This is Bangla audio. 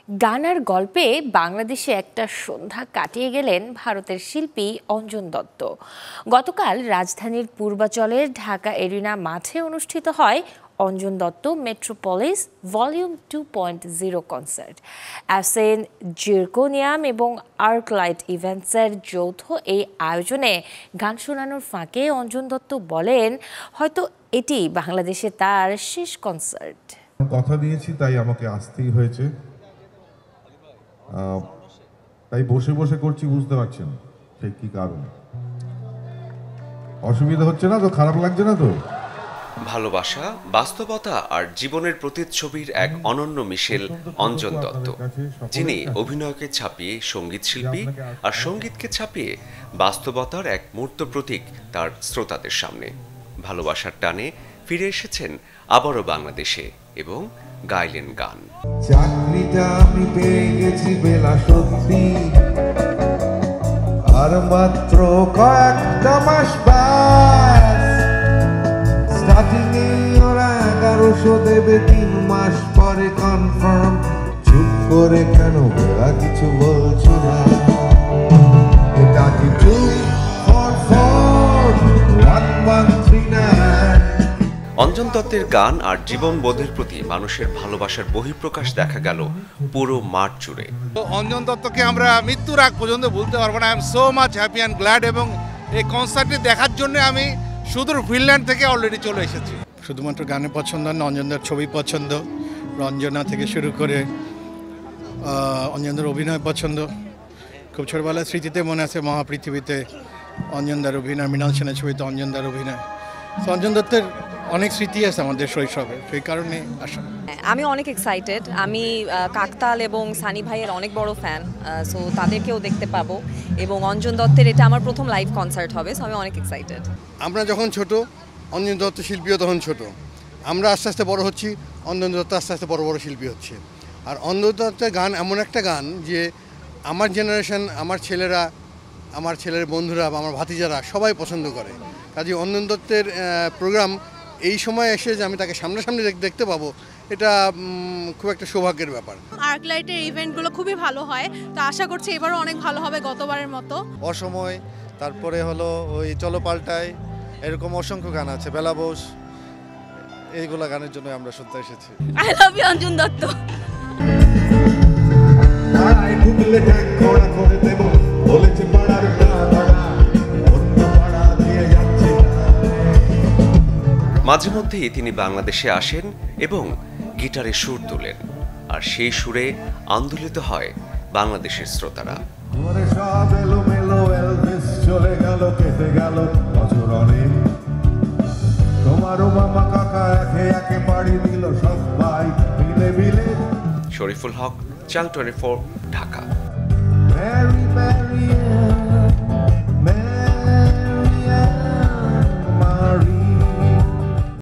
গানার গল্পে বাংলাদেশে একটা সন্ধ্যা কাটিয়ে গেলেন ভারতের শিল্পী অঞ্জন দত্ত। গতকাল রাজধানীর পূর্বাচলের ঢাকা এরিনা মাঠে অনুষ্ঠিত হয় Anjan Dutta Metropolis volume 2.0 concert. অ্যাসেন, জিরকোনিয়াম এবং আর্কলাইট ইভেন্টসের যৌথ এই আয়োজনে গান শোনানোর ফাঁকে অঞ্জন দত্ত বলেন, হয়তো এটি বাংলাদেশে তার শেষ কনসার্ট। কথা দিয়েছি তাই আমাকে আসতেই হয়েছে, তাই বসে বসে করছি, বুঝতে পারছেন ঠিক কি কারণ। অসুবিধা হচ্ছে না তো? খারাপ লাগছে না তো? ভালোবাসা, বাস্তবতা আর জীবনের প্রতিচ্ছবির এক অনন্য মিশেল অঞ্জন দত্ত, যিনি অভিনয়কে ছাপিয়ে সঙ্গীত শিল্পী আর সঙ্গীতকে ছাপিয়ে বাস্তবতার এক মূর্ত প্রতীক তার শ্রোতাদের সামনে। ভালোবাসার টানে ফিরে এসেছেন আবারও বাংলাদেশে এবং গাইলেন গান। চাকরিটা আমি পেয়ে গেছি বেলা সত্যি, আর মাত্র কয়েকটা মাস বাস। স্টার্টিং এ ওরা 1100 দেবে, 3 মাস পরে কনফার্ম। চুপ করে কেন ওরা কিছু বলছো না? এটা কি 2441139? অঞ্জন দত্তের গান আর জীবনবোধের প্রতি মানুষের ভালোবাসার বহিঃপ্রকাশ দেখা গেল পুরো মাঠ জুড়ে। অঞ্জন দত্তকে আমরা মৃত্যুর আগ পর্যন্ত ভুলতে পারবো না। I am so much happy and glad, এবং এই কনসার্টটি দেখার জন্য আমি সুদূর ফিনল্যান্ড থেকে অলরেডি চলে এসেছি। শুধুমাত্র গানে পছন্দ না, অঞ্জনদার ছবি পছন্দ, রঞ্জনা থেকে শুরু করে অঞ্জনদার অভিনয় পছন্দ। খুব ছোটবেলার স্মৃতিতে মনে আছে মহাপৃথিবীতে অঞ্জনদার অভিনয়, মৃণাল সেনের ছবিতে অঞ্জনদার অভিনয়। তো অঞ্জন দত্তের অনেক স্মৃতি আছে আমাদের শৈশবে, সেই কারণে আসা। আমি অনেক এক্সাইটেড। আমি কাকতাল এবং সানি ভাইয়ের অনেক বড় ফ্যান, সো তাদেরকেও দেখতে পাবো, এবং অঞ্জন দত্তের এটা আমার প্রথম লাইভ কনসার্ট হবে, সো আমি অনেক এক্সাইটেড। আমরা যখন ছোট, অঞ্জন দত্ত শিল্পীও তখন ছোট। আমরা আস্তে আস্তে বড় হচ্ছি, অঞ্জন দত্ত আস্তে আস্তে বড় বড় শিল্পী হচ্ছে। আর অঞ্জন দত্তের গান এমন একটা গান যে আমার জেনারেশন, আমার ছেলেরা, আমার ছেলের বন্ধুরা, আমার ভাতিজারা সবাই পছন্দ করে। কাজে অঞ্জন দত্তের প্রোগ্রাম এই সময় এসে যে আমি তাকে সামনাসামনি দেখতে পাবো, এটা খুব একটা সৌভাগ্যের ব্যাপার। আর্কলাইটের ইভেন্টগুলো খুবই ভালো হয়, তো আশা করছি এবারও অনেক ভালো হবে গতবারের মতো। অসময়, তারপরে হলো ওই চলো পাল্টায়, এরকম অসংখ্য গান আছে, বেলা বোস, এইগুলা গানের জন্য আমরা শুনতে এসেছি। I love you Anjan Dutta. মাঝে মধ্যেই তিনি বাংলাদেশে আসেন এবং গিটারে সুর তোলেন, আর সেই সুরে আন্দোলিত হয় বাংলাদেশের শ্রোতারা। শরীফুল হক, চ্যানেল 24, ঢাকা।